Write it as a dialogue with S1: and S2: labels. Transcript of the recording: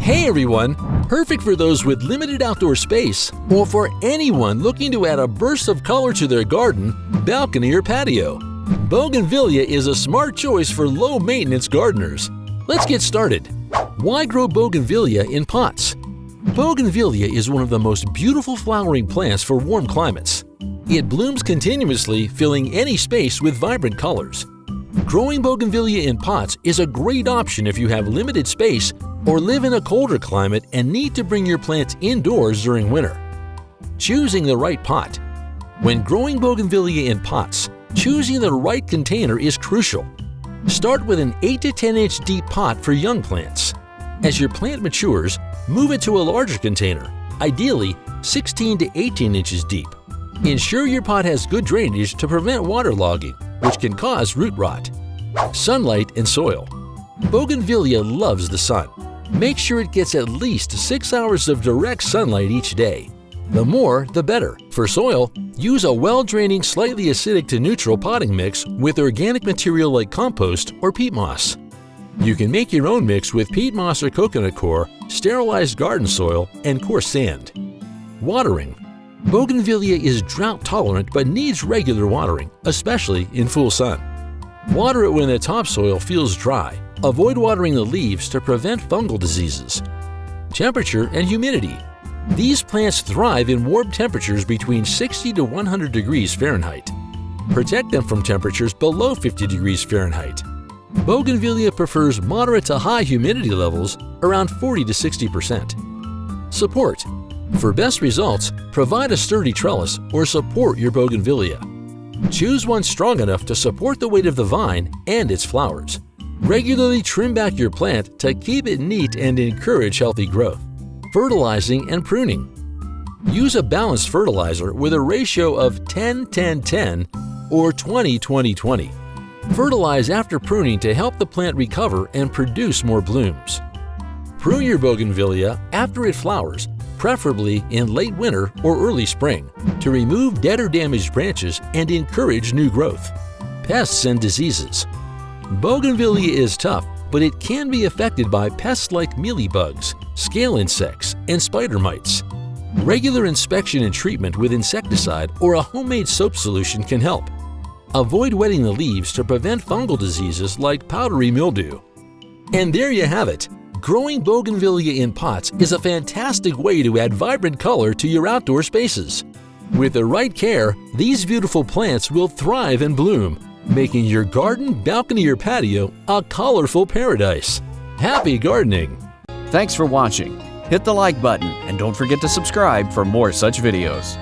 S1: Hey everyone! Perfect for those with limited outdoor space or for anyone looking to add a burst of color to their garden, balcony, or patio. Bougainvillea is a smart choice for low-maintenance gardeners. Let's get started. Why grow bougainvillea in pots? Bougainvillea is one of the most beautiful flowering plants for warm climates. It blooms continuously, filling any space with vibrant colors. Growing bougainvillea in pots is a great option if you have limited space or live in a colder climate and need to bring your plants indoors during winter. Choosing the right pot. When growing bougainvillea in pots, choosing the right container is crucial. Start with an 8 to 10 inch deep pot for young plants. As your plant matures, move it to a larger container, ideally 16 to 18 inches deep. Ensure your pot has good drainage to prevent waterlogging, which can cause root rot. Sunlight and soil. Bougainvillea loves the sun. Make sure it gets at least 6 hours of direct sunlight each day. The more, the better. For soil, use a well-draining, slightly acidic to neutral potting mix with organic material like compost or peat moss. You can make your own mix with peat moss or coconut coir, sterilized garden soil, and coarse sand. Watering. Bougainvillea is drought-tolerant but needs regular watering, especially in full sun. Water it when the topsoil feels dry. Avoid watering the leaves to prevent fungal diseases. Temperature and humidity. These plants thrive in warm temperatures between 60 to 100 degrees Fahrenheit. Protect them from temperatures below 50 degrees Fahrenheit. Bougainvillea prefers moderate to high humidity levels around 40 to 60%. Support. For best results, provide a sturdy trellis or support your bougainvillea. Choose one strong enough to support the weight of the vine and its flowers. Regularly trim back your plant to keep it neat and encourage healthy growth. Fertilizing and pruning. Use a balanced fertilizer with a ratio of 10-10-10 or 20-20-20. Fertilize after pruning to help the plant recover and produce more blooms. Prune your bougainvillea after it flowers, preferably in late winter or early spring, to remove dead or damaged branches and encourage new growth. Pests and diseases. Bougainvillea is tough, but it can be affected by pests like mealybugs, scale insects, and spider mites. Regular inspection and treatment with insecticide or a homemade soap solution can help. Avoid wetting the leaves to prevent fungal diseases like powdery mildew. And there you have it! Growing bougainvillea in pots is a fantastic way to add vibrant color to your outdoor spaces. With the right care, these beautiful plants will thrive and bloom, making your garden, balcony, or patio a colorful paradise. Happy gardening!
S2: Thanks for watching. Hit the like button and don't forget to subscribe for more such videos.